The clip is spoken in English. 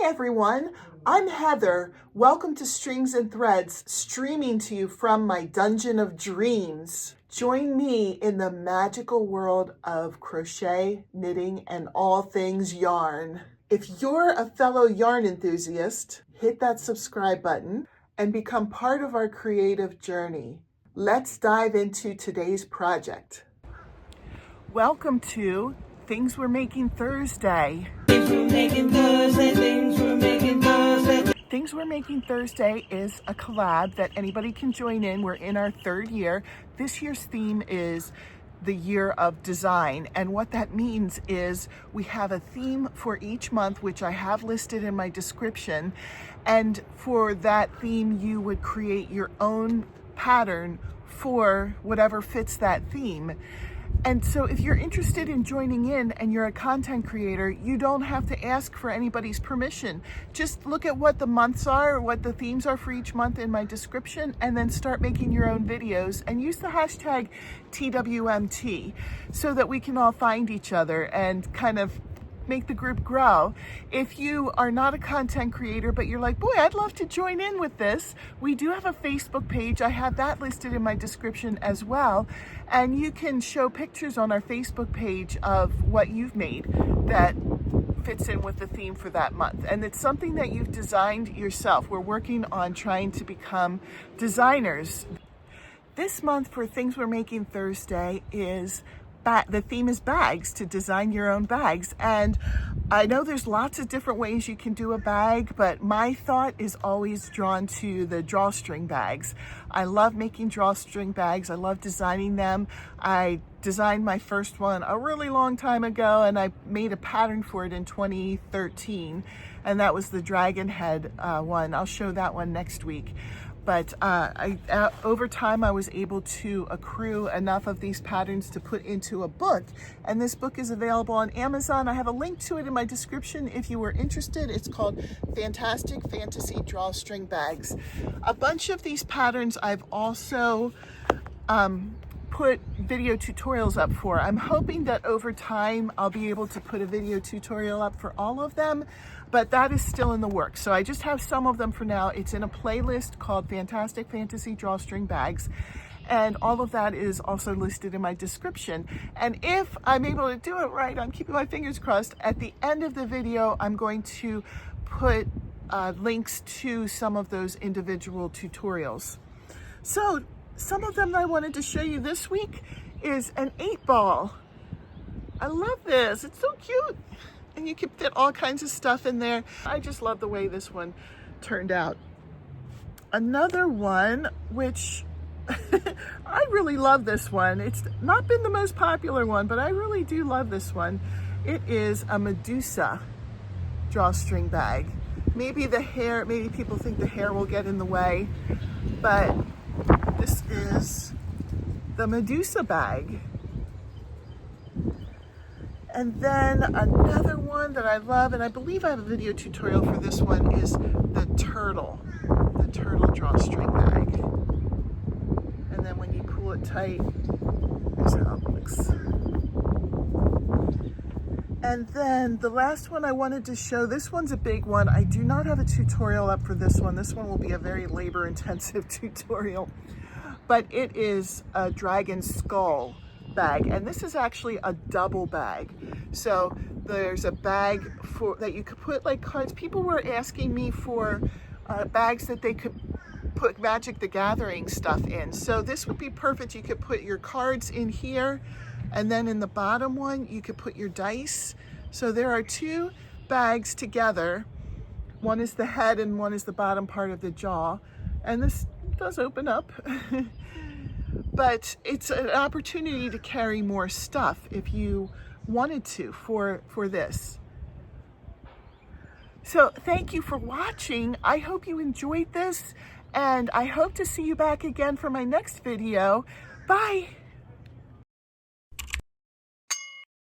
Hi everyone, I'm Heather. Welcome to Strings and Threads, streaming to you from my dungeon of dreams. Join me in the magical world of crochet, knitting, and all things yarn. If you're a fellow yarn enthusiast, hit that subscribe button and become part of our creative journey. Let's dive into today's project. Welcome to Things We're Making Thursday. Things We're Making Thursday, Things We're Making Thursday. Things We're Making Thursday is a collab that anybody can join in. We're in our third year. This year's theme is the year of design. And what that means is we have a theme for each month, which I have listed in my description. And for that theme, you would create your own pattern for whatever fits that theme. And so if you're interested in joining in and you're a content creator, you don't have to ask for anybody's permission. Just look at what the months are, or what the themes are for each month in my description, and then start making your own videos and use the hashtag TWMT so that we can all find each other and kind of make the group grow. If you are not a content creator, but you're like, boy, I'd love to join in with this, we do have a Facebook page. I have that listed in my description as well. And you can show pictures on our Facebook page of what you've made that fits in with the theme for that month. And it's something that you've designed yourself. We're working on trying to become designers. This month for Things We're Making Thursday is the theme is bags, to design your own bags. And I know there's lots of different ways you can do a bag, but my thought is always drawn to the drawstring bags. I love making drawstring bags. I love designing them. I designed my first one a really long time ago, and I made a pattern for it in 2013, and that was the dragon head one. I'll show that one next week. But over time, I was able to accrue enough of these patterns to put into a book. And this book is available on Amazon. I have a link to it in my description if you were interested. It's called Fantastic Fantasy Drawstring Bags. A bunch of these patterns I've also put video tutorials up for. I'm hoping that over time I'll be able to put a video tutorial up for all of them, but that is still in the works. So I just have some of them for now. It's in a playlist called Fantastic Fantasy Drawstring Bags, and all of that is also listed in my description. And if I'm able to do it right, I'm keeping my fingers crossed, at the end of the video I'm going to put links to some of those individual tutorials. So some of them that I wanted to show you this week is an 8-ball. I love this, it's so cute. And you can fit all kinds of stuff in there. I just love the way this one turned out. Another one, which I really love this one. It's not been the most popular one, but I really do love this one. It is a Medusa drawstring bag. Maybe people think the hair will get in the way, but this is the Medusa bag. And then another one that I love, and I believe I have a video tutorial for this one, is the turtle drawstring bag. And then when you pull it tight, here's how it looks. And then the last one I wanted to show, this one's a big one. I do not have a tutorial up for this one. This one will be a very labor-intensive tutorial. But it is a dragon skull bag, and this is actually a double bag. So there's a bag that you could put like cards. People were asking me for bags that they could put Magic the Gathering stuff in. So this would be perfect. You could put your cards in here, and then in the bottom one you could put your dice. So there are two bags together. One is the head and one is the bottom part of the jaw, and this does open up. But it's an opportunity to carry more stuff if you wanted to for this. So thank you for watching. I hope you enjoyed this, and I hope to see you back again for my next video. Bye.